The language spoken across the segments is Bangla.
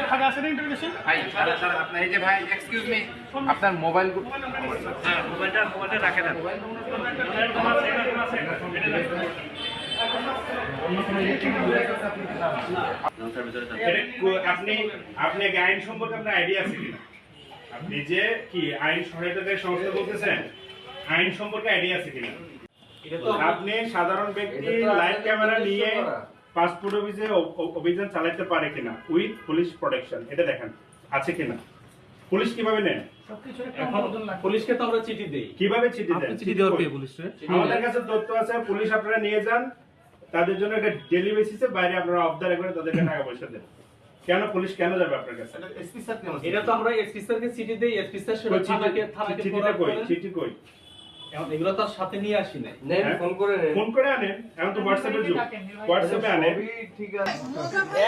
খাতা আছে না ইন্টারভিউশন ভাই স্যার আপনার এই যে ভাই এক্সকিউজ মি আপনার মোবাইল হ্যাঁ মোবাইলটা রাখে দেন আপনি আপনি আইন সম্পর্কে আপনার আইডিয়া আছে কিনা? আপনি যে কি আইন সহায়তাকারী সংস্থা বলতেছেন, আইন সম্পর্কে আইডিয়া আছে কিনা? আপনি সাধারণ ব্যক্তি লাইভ ক্যামেরা নিয়ে পাসপোর্ট অফিসে অভিযান চালাতে পারে কিনা উইথ পুলিশ প্রোটেকশন, এটা দেখেন আছে কিনা। পুলিশ কিভাবে নেয়? পুলিশকে তো আমরা চিঠি দেই। কিভাবে চিঠি দেন? চিঠি দেওয়ার পেয়ে পুলিশে আমাদের কাছে তথ্য আছে, পুলিশ আপনারা নিয়ে যান, তাদের জন্য একটা ডেলি বেসিসে বাইরে আপনারা অফ দ্য রেকর্ডে তাদেরকে টাকা পয়সা দেন। কেন পুলিশ কেন যাবে আপনার কাছে? এটা তো আমরা এসপি স্যারকে চিঠি দেই, এসপি স্যার সেটা থানাকে চিঠিটা কই? চিঠি কই? এখন এগুলো তো সাথে নিয়ে আসি নাই। ফোন করে আনেন, এখন তো হোয়াটসঅ্যাপে যুগ, হোয়াটসঅ্যাপে আনেন।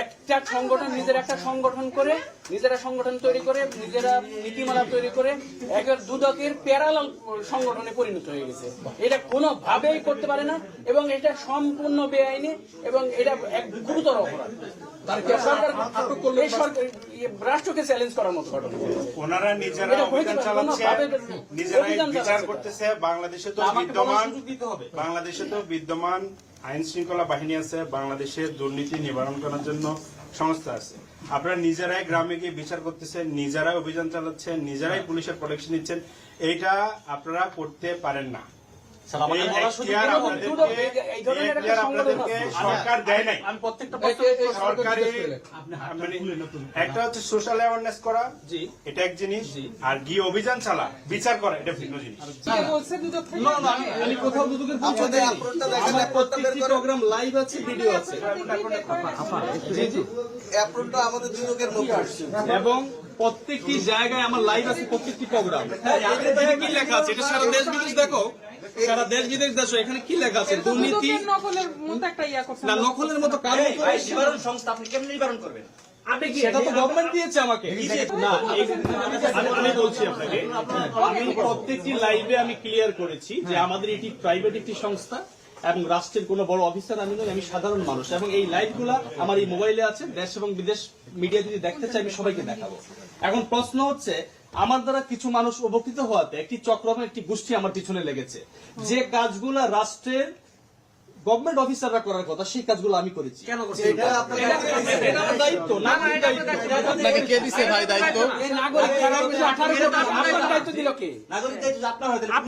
একটা সংগঠন নিজের একটা সংগঠন করে নিজেরা সংগঠন তৈরি করে নিজেরা নীতিমালা তৈরি করে একের দুদকের প্যারালাল সংগঠনে পরিণত হয়ে গেছে। এটা কোনোভাবেই করতে পারে না এবং এটা সম্পূর্ণ বেআইনি এবং এটা এক গুরুতর অপরাধ। এই সরকার রাষ্ট্রকে চ্যালেঞ্জ করার মতো ঘটনা। ওনারা নিজেরা অভিযান চালাচ্ছে, নিজেরাই বিচার করতেছে। বাংলাদেশে তো বিদ্যমান আইন শৃঙ্খলা বাহিনী আছে, বাংলাদেশে দুর্নীতি নিবারণ করার জন্য সংস্থা আছে। আপনারা নিজেরাই গ্রামে গিয়ে বিচার করতেছেন, নিজেরাই অভিযান চালাচ্ছেন, নিজেরাই পুলিশের প্রোটেকশন নিচ্ছেন, এইটা আপনারা করতে পারেন না। সরকার দেয় নাই। একটা হচ্ছে সোশ্যাল অ্যাওয়ারনেস করা, এটা এক জিনিস, আর গিয়ে অভিযান চালা বিচার করা এটা ভিন্ন জিনিস। আমি কোথাও দুদকের প্রত্যেকটি প্রোগ্রাম লাইভ আছে, ভিডিও আছে এবং প্রত্যেকটি জায়গায় আমার লাইভ আছে, প্রত্যেকটি প্রোগ্রাম। কি লেখা আছে এটা সারা দেশ বিদেশ দেখো, সারা দেশ বিদেশ দেখো, এখানে কি লেখা আছে? দুর্নীতি নকলের মতো একটা ইয়া করছে না, নকলের মতো কাজ নিবারণ সংস্থা আপনি কেমনে নিবারণ করবেন? সেটা তো গভর্নমেন্ট দিয়েছে আমাকে। না, আমি বলছি আপনাকে, আমি প্রত্যেকটি লাইভে আমি ক্লিয়ার করেছি যে আমাদের এটি প্রাইভেট একটি সংস্থা এবং রাষ্ট্রের কোনো বড় অফিসার আমি নই, আমি সাধারণ মানুষ। এবং এই লাইভগুলা আমার এই মোবাইলে আছে, দেশ এবং বিদেশ মিডিয়া যদি দেখতে চাই আমি সবাইকে দেখাবো। এখন প্রশ্ন হচ্ছে, আমার দ্বারা কিছু মানুষ উপকৃত হওয়াতে একটি চক্র এবং একটি গোষ্ঠী আমার পিছনে লেগেছে। যে কাজগুলা রাষ্ট্রের গভর্নমেন্ট অফিসাররা করার কথা সেই কাজগুলো আমি করেছি। কেন করছি? এটা আমার দায়িত্ব। আপনাকে কে দিছে ভাই দায়িত্ব? নাগরিক দায়িত্ব দিল কে? নাগরিক দায়িত্ব আপনার